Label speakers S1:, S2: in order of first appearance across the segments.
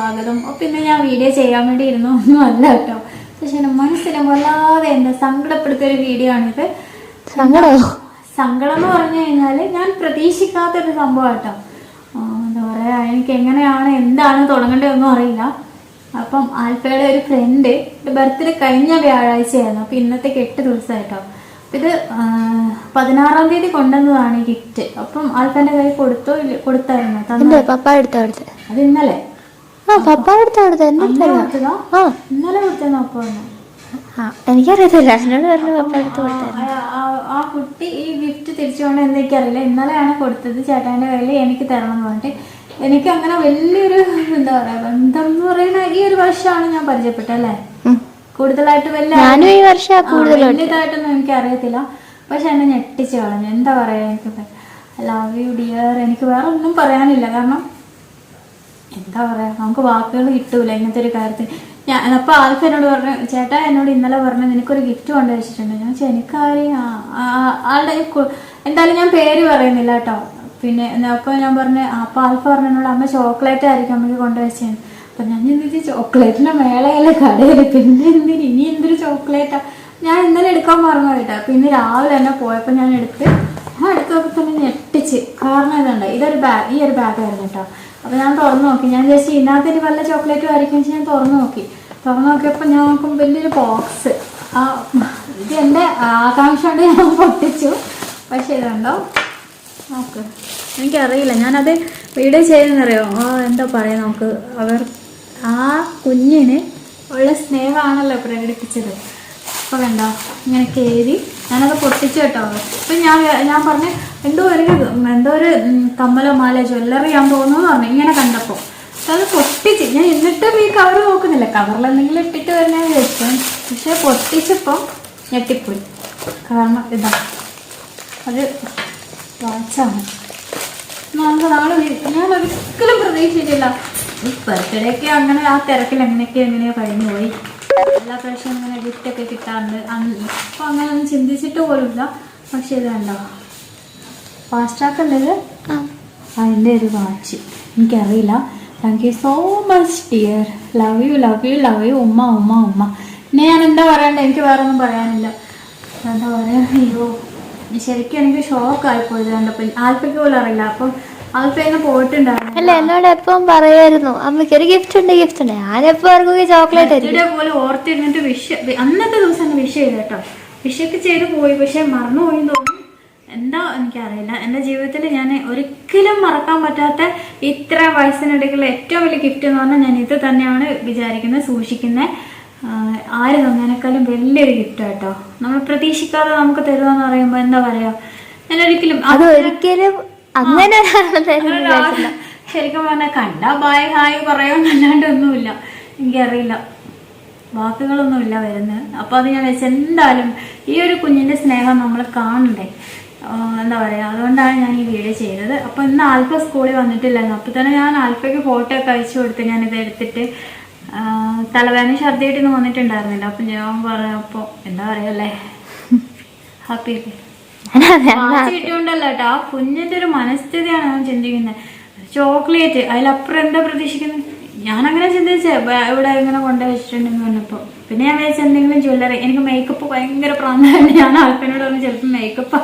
S1: സ്വാഗതം. പിന്നെ ഞാൻ വീഡിയോ ചെയ്യാൻ വേണ്ടി ഇരുന്നു ഒന്നും അല്ല കേട്ടോ. പക്ഷെ മനസ്സിനെ വല്ലാതെ എന്താ സങ്കടപ്പെടുത്തിയൊരു വീഡിയോ ആണിത്. സങ്കടം എന്ന് പറഞ്ഞു കഴിഞ്ഞാൽ ഞാൻ പ്രതീക്ഷിക്കാത്തൊരു സംഭവം കേട്ടോ. എന്താ പറയുക, എനിക്ക് എങ്ങനെയാണ് എന്താണ് തുടങ്ങേണ്ടതെന്നൊന്നും അറിയില്ല. അപ്പം ആൽഫയുടെ ഒരു ഫ്രണ്ട് ബർത്ത്ഡേ കഴിഞ്ഞ വ്യാഴാഴ്ചയായിരുന്നു. അപ്പം ഇന്നത്തേക്ക് 8 ദിവസമായിട്ടോ. അപ്പം ഇത് 16-ാം തീയതി കൊണ്ടുവന്നതാണ് ഈ ഗിഫ്റ്റ്. അപ്പം ആൽഫന്റെ കൈ കൊടുത്തായിരുന്നു. അത് ഇന്നലെ ഇന്നലെ കൊടുത്തെന്നോ അപ്പൊ
S2: എനിക്കറിയത്തില്ല.
S1: ആ കുട്ടി ഈ ഗിഫ്റ്റ് തിരിച്ചുകൊണ്ട് എനിക്കറിയില്ല. ഇന്നലെയാണ് കൊടുത്തത് ചേട്ടാന്റെ കയ്യിൽ എനിക്ക് തരണം എന്ന് പറഞ്ഞിട്ട്. എനിക്ക് അങ്ങനെ വലിയൊരു എന്താ പറയാ ബന്ധം എന്ന് പറയുന്ന ഈ ഒരു വർഷമാണ് ഞാൻ പരിചയപ്പെട്ടല്ലേ. കൂടുതലായിട്ട് വലിയതായിട്ടൊന്നും എനിക്ക് അറിയത്തില്ല. പക്ഷെ എന്നെ ഞെട്ടിച്ച് കളഞ്ഞു. എന്താ പറയാ, എനിക്ക് ലവ് യു ഡിയർ. എനിക്ക് വേറെ ഒന്നും പറയാനില്ല. കാരണം എന്താ പറയാ, നമുക്ക് വാക്കുകൾ കിട്ടൂല ഇങ്ങനത്തെ ഒരു കാര്യത്തിൽ. അപ്പൊ ആൽഫ എന്നോട് പറഞ്ഞു, ചേട്ടാ എന്നോട് ഇന്നലെ പറഞ്ഞു നിനക്കൊരു ഗിഫ്റ്റ് കൊണ്ടുവച്ചിട്ടുണ്ട്. ഞാൻ എനിക്കാരെയും ആളുടെ എന്തായാലും ഞാൻ പേര് പറയുന്നില്ല കേട്ടോ. പിന്നെ അപ്പൊ ഞാൻ പറഞ്ഞു, അപ്പൊ ആൽഫ പറഞ്ഞു എന്നോട് അമ്മ ചോക്ലേറ്റ് ആയിരിക്കും അമ്മയ്ക്ക് കൊണ്ടുവച്ചത്. അപ്പൊ ഞാൻ ചിന്തിച്ച് ചോക്ലേറ്റിന്റെ മേളയല്ലേ കടയിൽ, പിന്നെ ഇനി എന്തൊരു ചോക്ലേറ്റാ. ഞാൻ ഇന്നലെ എടുക്കാൻ മറന്നു കേട്ടോ. അപ്പൊ ഇന്ന് രാവിലെ തന്നെ പോയപ്പോ ഞാൻ എടുത്തപ്പോ തന്നെ ഞെട്ടിച്ച്. കാരണം ഇതുണ്ട്, ഈ ഒരു ബാഗായിരുന്നു കേട്ടോ. അപ്പൊ ഞാൻ തുറന്നു നോക്കി. ഞാൻ ജസ്റ്റ് ഇതിനകത്ത് വല്ല ചോക്ലേറ്റും ആയിരിക്കും ഞാൻ തുറന്നു നോക്കിയപ്പോ ഞാൻ നോക്കും വലിയൊരു ബോക്സ്. ഇത് എന്റെ ആകാംക്ഷ കൊണ്ട് ഞാൻ പൊട്ടിച്ചു. പക്ഷെ ഇതുണ്ടോ നോക്ക്, എനിക്കറിയില്ല ഞാനത് വീഡിയോ ചെയ്തെന്നറിയോ. എന്താ പറയാ, നമുക്ക് ആ കുഞ്ഞിന് ഉള്ള സ്നേഹമാണല്ലോ പ്രകടിപ്പിച്ചത്. അപ്പൊ കണ്ടോ ഇങ്ങനെ കയറി ഞാനത് പൊട്ടിച്ചു കേട്ടോ. അപ്പൊ ഞാൻ പറഞ്ഞു എന്തോ ഒരു കമ്മലോ മാല ജ്വല്ലറി ഞാൻ പോകുന്നു പറഞ്ഞു ഇങ്ങനെ കണ്ടപ്പോ. അത് പൊട്ടിച്ച് ഞാൻ എന്നിട്ടും ഈ കവർ നോക്കുന്നില്ല, കവറിൽ എന്തെങ്കിലും ഇട്ടിട്ട് വരുന്ന വിചാരിച്ചു. പക്ഷെ പൊട്ടിച്ചപ്പം ഞെട്ടിപ്പോയി. കാരണം ഇതാ ഒരു വാച്ചാണ്. ഞാൻ ഒരിക്കലും പ്രതീക്ഷിച്ചില്ല. ഈ ബർത്ത്ഡേക്ക് അങ്ങനെ ആ തിരക്കിൽ എങ്ങനെയോ കഴിഞ്ഞു പോയി. എല്ലാ പ്രാവശ്യം അങ്ങനെ ഗിഫ്റ്റൊക്കെ കിട്ടാറുണ്ട്. അപ്പൊ അങ്ങനെ ഒന്നും ചിന്തിച്ചിട്ട് പോലുമില്ല. പക്ഷെ ഇത് കണ്ടോ ഫാസ്റ്റാക്കുള്ളത്, അതിൻ്റെ ഒരു വാച്ച്. എനിക്കറിയില്ല. Thank you so much dear. Love you love you love you ഉമ്മ ഉമ്മ ഉമ്മ. പിന്നെ ഞാൻ എന്താ പറയണ്ടേ, എനിക്ക് വേറെ ഒന്നും പറയാനില്ല. എന്താ പറയാ, അയ്യോ ശരിക്കും എനിക്ക് ഷോക്കായിപ്പോയത് കണ്ടപ്പോ. ആൽഫയ്ക്ക് പോലും അറിയില്ല. അപ്പം ആൽഫ പോയിട്ടുണ്ടായിരുന്നു.
S2: അല്ല എന്നോട് എപ്പം പറയായിരുന്നു അമ്മയ്ക്ക് ഒരു ഗിഫ്റ്റ് ഉണ്ട്. ഞാനെപ്പോ ചോക്ലേറ്റ്
S1: പോലെ ഓർത്തിരുന്നിട്ട് അന്നത്തെ ദിവസം തന്നെ വിഷ് ചെയ്തു കേട്ടോ. വിഷൊക്കെ ചെയ്ത് പോയി. പക്ഷെ മറന്നുപോയി തോന്നി. എന്താ എനിക്കറിയില്ല. എൻ്റെ ജീവിതത്തിൽ ഞാൻ ഒരിക്കലും മറക്കാൻ പറ്റാത്ത ഇത്ര വയസ്സിനിടയ്ക്കുള്ള ഏറ്റവും വലിയ ഗിഫ്റ്റ് എന്ന് പറഞ്ഞാൽ ഞാൻ ഇത് തന്നെയാണ് വിചാരിക്കുന്നത്, സൂക്ഷിക്കുന്നത്. ആര് തന്നതിനേക്കാളും വലിയൊരു ഗിഫ്റ്റ് കേട്ടോ. നമ്മൾ പ്രതീക്ഷിക്കാതെ നമുക്ക് തരുമെന്ന് പറയുമ്പോൾ എന്താ പറയാ, ഞാൻ ഒരിക്കലും
S2: അങ്ങനെ
S1: ശരിക്കും പറഞ്ഞാൽ കണ്ടാ ബായ് ഹായ് പറയാന്നല്ലാണ്ട് ഒന്നുമില്ല. എനിക്കറിയില്ല, വാക്കുകളൊന്നുമില്ല വരുന്നത്. അപ്പൊ അത് ഞാൻ വെച്ച് എന്തായാലും ഈ ഒരു കുഞ്ഞിന്റെ സ്നേഹം നമ്മൾ കാണണ്ടേ, എന്താ പറയാ. അതുകൊണ്ടാണ് ഞാൻ ഈ വീഡിയോ ചെയ്തത്. അപ്പൊ ഇന്ന് ആൽഫ സ്കൂളിൽ വന്നിട്ടില്ലായിരുന്നു. അപ്പൊ തന്നെ ഞാൻ ആൽഫയ്ക്ക് ഫോട്ടോ ഒക്കെ അയച്ചു കൊടുത്ത് ഞാനിത് എടുത്തിട്ട് തലവേദന ഛർദിയായിട്ടൊന്നും വന്നിട്ടുണ്ടായിരുന്നില്ല. അപ്പൊ ഞാൻ പറഞ്ഞപ്പോ എന്താ പറയല്ലേ, ഹാപ്പി കിട്ടിയോണ്ടല്ലോ കേട്ടോ. ആ കുഞ്ഞിന്റെ ഒരു മനസ്ഥിതിയാണ് ഞാൻ ചിന്തിക്കുന്നത്. ചോക്ലേറ്റ്, അതിലപ്പുറം എന്താ പ്രതീക്ഷിക്കുന്നത്? ഞാനങ്ങനെ ചിന്തിച്ചേ ഇവിടെ ഇങ്ങനെ കൊണ്ടുവച്ചിട്ടുണ്ടെന്ന് പറഞ്ഞപ്പോ. പിന്നെ ഞാൻ വിചാരിച്ച എന്തെങ്കിലും ജ്വല്ലറി. എനിക്ക് മേക്കപ്പ് ഭയങ്കര പ്രാന്താണ്. ഞാൻ ആൽഫിനോട് പറഞ്ഞ് ചിലപ്പോൾ മേക്കപ്പ്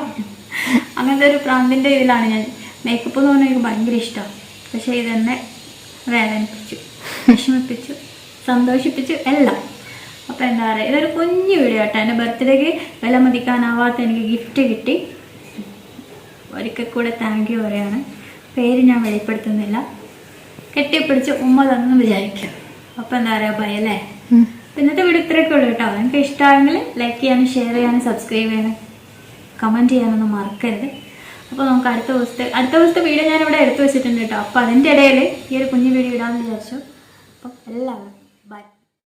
S1: അങ്ങനത്തെ ഒരു പ്രാന്തിന്റെ ഇതിലാണ് ഞാൻ. മേക്കപ്പ് എന്ന് പറഞ്ഞാൽ എനിക്ക് ഭയങ്കര ഇഷ്ടമാണ്. പക്ഷെ ഇതെന്നെ വേദനിപ്പിച്ചു, വിഷമിപ്പിച്ചു, സന്തോഷിപ്പിച്ചു എല്ലാം. അപ്പൊ എന്താ പറയാ, ഇതൊരു കുഞ്ഞു വീഡിയോ കേട്ടോ. എൻ്റെ ബർത്ത്ഡേക്ക് വില മതിക്കാനാവാത്ത എനിക്ക് ഗിഫ്റ്റ് കിട്ടി. ഒരിക്കൽ കൂടെ താങ്ക് യു പറയാണ്. പേര് ഞാൻ വെളിപ്പെടുത്തുന്നില്ല. കെട്ടിപ്പിടിച്ച് ഉമ്മ തന്നു വിചാരിക്കും. അപ്പൊ എന്താ പറയാ, ബൈ അല്ലേ. ഇന്നത്തെ വീഡിയോ ഇത്രയൊക്കെ ഉള്ളൂ കേട്ടോ. നിങ്ങൾക്ക് ഇഷ്ടമായെങ്കിൽ ലൈക്ക് ചെയ്യാനും ഷെയർ ചെയ്യാനും സബ്സ്ക്രൈബ് ചെയ്യാനും കമന്റ് ചെയ്യാനൊന്നും മറക്കരുത്. അപ്പോൾ നമുക്ക് അടുത്ത ദിവസത്തെ വീഡിയോ ഞാനിവിടെ എടുത്തു വെച്ചിട്ടുണ്ട് കേട്ടോ. അപ്പോൾ അതിൻ്റെ ഇടയിൽ ഈ ഒരു കുഞ്ഞു വീഡിയോ ഇടാമെന്ന് വിചാരിച്ചു. അപ്പം എല്ലാവരും